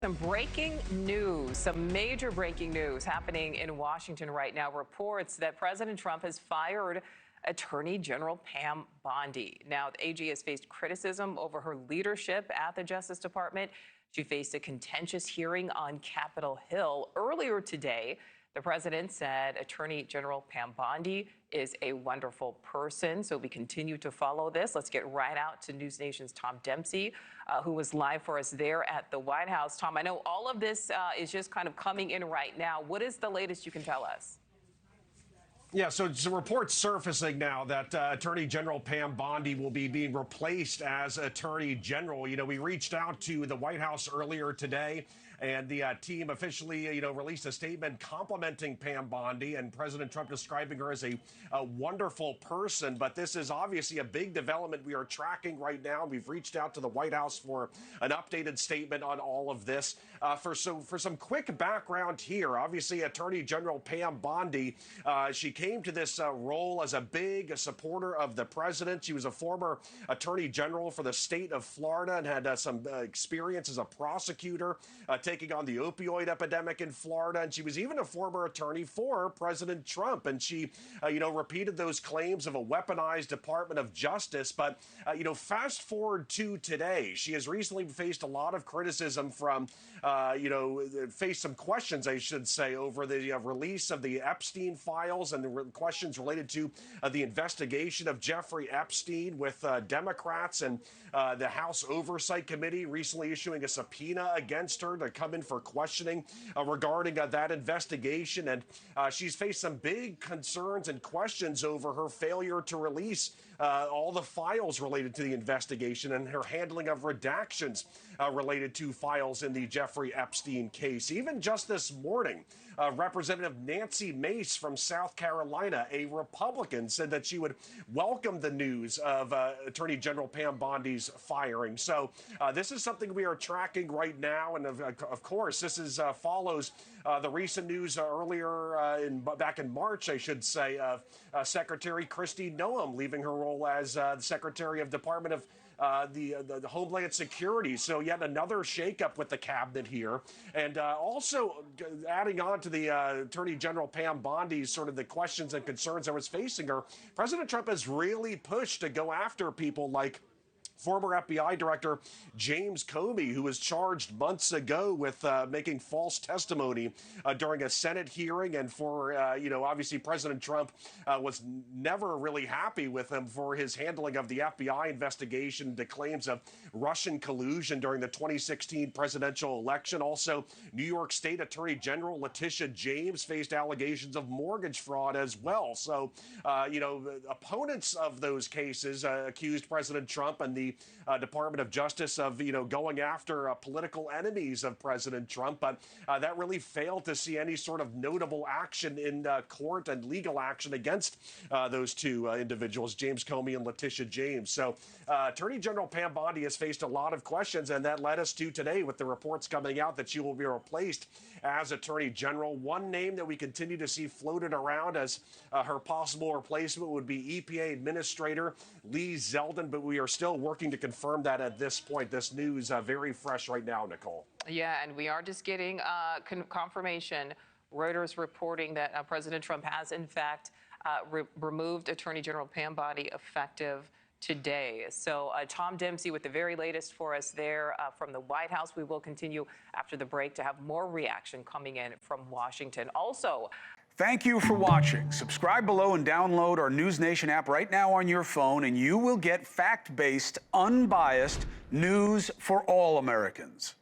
Some breaking news, some major breaking news happening in Washington right now. Reports that President Trump has fired Attorney General Pam Bondi. Now, the AG has faced criticism over her leadership at the Justice Department. She faced a contentious hearing on Capitol Hill earlier today. The president said Attorney General Pam Bondi is a wonderful person. So we continue to follow this. Let's get right out to NewsNation's Tom Dempsey, who was live for us there at the White House. Tom, I know all of this is just kind of coming in right now. What is the latest you can tell us? Yeah, so it's a report surfacing now that Attorney General Pam Bondi will be being replaced as Attorney General. You know, we reached out to the White House earlier today, and the team officially, released a statement complimenting Pam Bondi and President Trump describing her as a wonderful person. But this is obviously a big development we are tracking right now. We've reached out to the White House for an updated statement on all of this. For some quick background here, obviously Attorney General Pam Bondi, she came to this role as a big supporter of the president. She was a former attorney general for the state of Florida and had some experience as a prosecutor taking on the opioid epidemic in Florida. And she was even a former attorney for President Trump. And she, repeated those claims of a weaponized Department of Justice. But, fast forward to today, she has recently faced a lot of criticism from, faced some questions, I should say, over the release of the Epstein files and the questions related to the investigation of Jeffrey Epstein, with Democrats and the House Oversight Committee recently issuing a subpoena against her to come in for questioning regarding that investigation. And she's faced some big concerns and questions over her failure to release all the files related to the investigation and her handling of redactions related to files in the Jeffrey Epstein case. Even just this morning, Representative Nancy Mace from South Carolina, a Republican, said that she would welcome the news of Attorney General Pam Bondi's firing. So this is something we are tracking right now. And of course, this is follows the recent news earlier back in March, I should say, of Secretary Kristi Noem leaving her role as the Secretary of Department of the Homeland Security. So yet another shakeup with the cabinet here. And also adding on to the Attorney General Pam Bondi's sort of the questions and concerns that was facing her, President Trump has really pushed to go after people like former FBI Director James Comey, who was charged months ago with making false testimony during a Senate hearing. And for, obviously President Trump was never really happy with him for his handling of the FBI investigation, the claims of Russian collusion during the 2016 presidential election. Also, New York State Attorney General Letitia James faced allegations of mortgage fraud as well. So, opponents of those cases accused President Trump and the Department of Justice of, going after political enemies of President Trump. But that really failed to see any sort of notable action in court and legal action against those two individuals, James Comey and Letitia James. So Attorney General Pam Bondi has faced a lot of questions, and that led us to today with the reports coming out that she will be replaced as Attorney General. One name that we continue to see floated around as her possible replacement would be EPA Administrator Lee Zeldin, but we are still working to confirm that at this point. This news very fresh right now, Nichole. Yeah, and we are just getting confirmation. Reuters reporting that President Trump has, in fact, removed Attorney General Pam Bondi effective today. So Tom Dempsey with the very latest for us there from the White House. We will continue after the break to have more reaction coming in from Washington. Also, thank you for watching. Subscribe below and download our NewsNation app right now on your phone, and you will get fact-based, unbiased news for all Americans.